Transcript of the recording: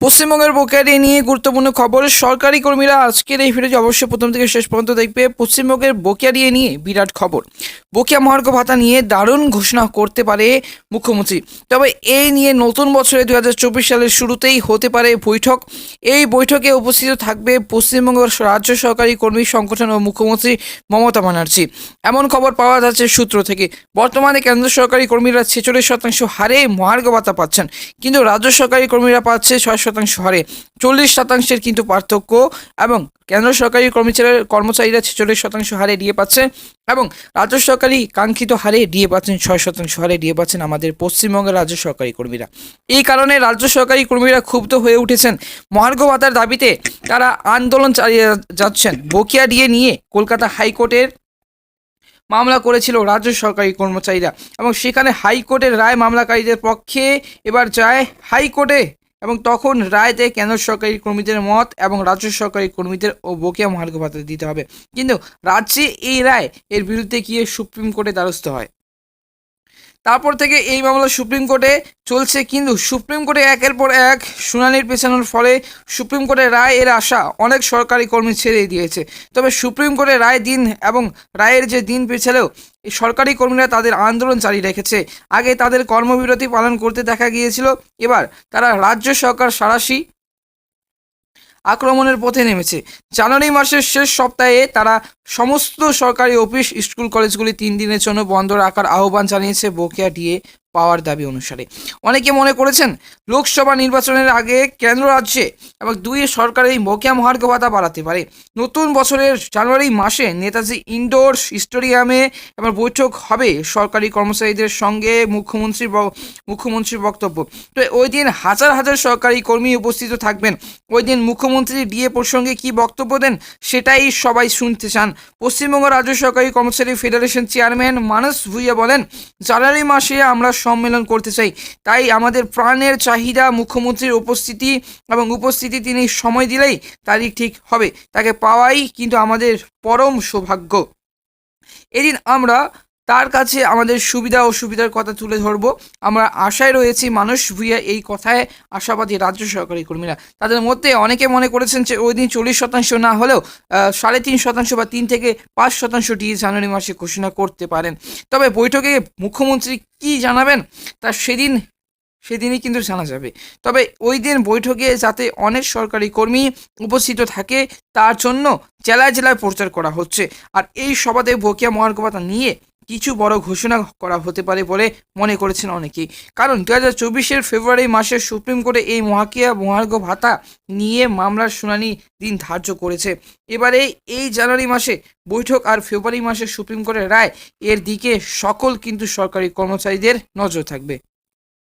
পশ্চিমবঙ্গের বকেয়া নিয়ে গুরুত্বপূর্ণ খবর। সরকারি কর্মীরা আজকের এই ভিডিওটি অবশ্যই প্রথম থেকে শেষ পর্যন্ত দেখবে। পশ্চিমবঙ্গের বকেয়া নিয়ে বিরাট খবর। বকেয়া মহার্ঘ ভাতা নিয়ে দারুণ ঘোষণা করতে পারে মুখ্যমন্ত্রী। তবে এই নিয়ে নতুন বছরে 2024 সালের শুরুতেই হতে পারে বৈঠক। এই বৈঠকে উপস্থিত থাকবে পশ্চিমবঙ্গ রাজ্য সরকারি কর্মী সংগঠন ও মুখ্যমন্ত্রী মমতা ব্যানার্জি। এমন খবর পাওয়া যাচ্ছে সূত্র থেকে। বর্তমানে কেন্দ্র সরকারি কর্মীরা 46% হারে মহার্ঘ ভাতা পাচ্ছেন, কিন্তু রাজ্য সরকারি কর্মীরা পাচ্ছে 6% হারে। 40% কিন্তু পার্থক্য। এবং কেন্দ্র সরকারি কর্মচারীরা 46% হারে ডিএ পাচ্ছে এবং রাজ্য সরকারি কাঙ্ক্ষিত হারে ডিএ পাচ্ছেন 6% হারে ডিএ পাচ্ছেন আমাদের পশ্চিমবঙ্গের রাজ্য সরকারি কর্মীরা। এই কারণে রাজ্য সরকারি কর্মীরা ক্ষুব্ধ হয়ে উঠেছেন। মহার্ঘ ভাতার দাবিতে তারা আন্দোলন চালিয়ে যাচ্ছেন। বকেয়া ডিএ নিয়ে কলকাতা হাইকোর্টের মামলা করেছিল রাজ্য সরকারি কর্মচারীরা এবং সেখানে হাইকোর্টের রায় মামলাকারীদের পক্ষে এবার যায় হাইকোর্টে এবং তখন রায় দেয় কেন্দ্র সরকারি কর্মীদের মত এবং রাজ্য সরকারি কর্মীদের ও বকেয়া মহার্ঘ ভাতা দিতে হবে। কিন্তু রাজ্যে এই রায় এর বিরুদ্ধে গিয়ে সুপ্রিম কোর্টে দ্বারস্থ হয়। তারপর থেকে এই মামলা সুপ্রিম কোর্টে চলছে, কিন্তু সুপ্রিম কোর্টে একের পর এক শুনানির পেছানোর ফলে সুপ্রিম কোর্টের রায় এর আশা অনেক সরকারি কর্মী ছেড়ে দিয়েছে। তবে সুপ্রিম কোর্টের রায় দিন এবং রায়ের যে দিন পেছালেও এই সরকারি কর্মীরা তাদের আন্দোলন চালিয়ে রেখেছে। আগে তাদের কর্মবিরতি পালন করতে দেখা গিয়েছিল, এবার তারা রাজ্য সরকার সাঁড়াশি আক্রমণের পথে নেমেছে। জানুয়ারি মাসের শেষ সপ্তাহে তারা সমস্ত সরকারি অফিস, স্কুল, কলেজগুলি 3 দিনের জন্য বন্ধ রাখার আহ্বান জানিয়েছে বকেয়া ডিএ পাওয়ার দাবি অনুসারে। অনেকে মনে করেছেন লোকসভা নির্বাচনের আগে কেন্দ্র রাজ্যে এবং দুই সরকার এই বকেয়া মহার্ঘ ভাতা বাড়াতে পারে। নতুন বছরের জানুয়ারি মাসে নেতাজি ইনডোর স্টেডিয়ামে এবার বৈঠক হবে সরকারি কর্মচারীদের সঙ্গে মুখ্যমন্ত্রীর বক্তব্য। তো ওই দিন হাজার হাজার সরকারি কর্মী উপস্থিত থাকবেন। ওই দিন মুখ্যমন্ত্রী ডিএ প্রসঙ্গে কি বক্তব্য দেন সেটাই সবাই শুনতে চান। পশ্চিমবঙ্গ রাজ্য সরকারি কর্মচারী ফেডারেশন চেয়ারম্যান মানস ভুঁইয়া বলেন, জানুয়ারি মাসে আমরা সম্মেলন করতে চাই, তাই আমাদের প্রাণের চাহিদা মুখ্যমন্ত্রীর উপস্থিতি তিনি সময় দিলেই তারিখ ঠিক হবে। তাকে পাওয়াই কিন্তু আমাদের পরম সৌভাগ্য। এদিন আমরা তার কাছে আমাদের সুবিধা অসুবিধার কথা তুলে ধরবো। আমরা আশায় রয়েছি। মানস ভুঁইয়া এই কথায় আশাবাদী রাজ্য সরকারি কর্মীরা। তাদের মধ্যে অনেকে মনে করেছেন যে ওই দিন 40% না হলেও 3.5% বা 3 থেকে 5% ডিএ জানুয়ারি মাসে ঘোষণা করতে পারেন। তবে বৈঠকে মুখ্যমন্ত্রী কি জানাবেন তা সেদিনই কিন্তু জানা যাবে। তবে ওই দিন বৈঠকে যাতে অনেক সরকারি কর্মী উপস্থিত থাকে তার জন্য জেলায় জেলায় প্রচার করা হচ্ছে। আর এই সভাতে বকেয়া মহার্ঘ ভাতা নিয়ে কিছু বড় ঘোষণা করা হতে পারে বলে মনে করেছেন অনেকেই। কারণ 2024 ফেব্রুয়ারি মাসে সুপ্রিম কোর্টে এই মহার্ঘ ভাতা নিয়ে মামলার শুনানি দিন ধার্য করেছে। এবারে এই জানুয়ারি মাসে বৈঠক আর ফেব্রুয়ারি মাসে সুপ্রিম কোর্টের রায়, এর দিকে সকল কিন্তু সরকারি কর্মচারীদের নজর থাকবে।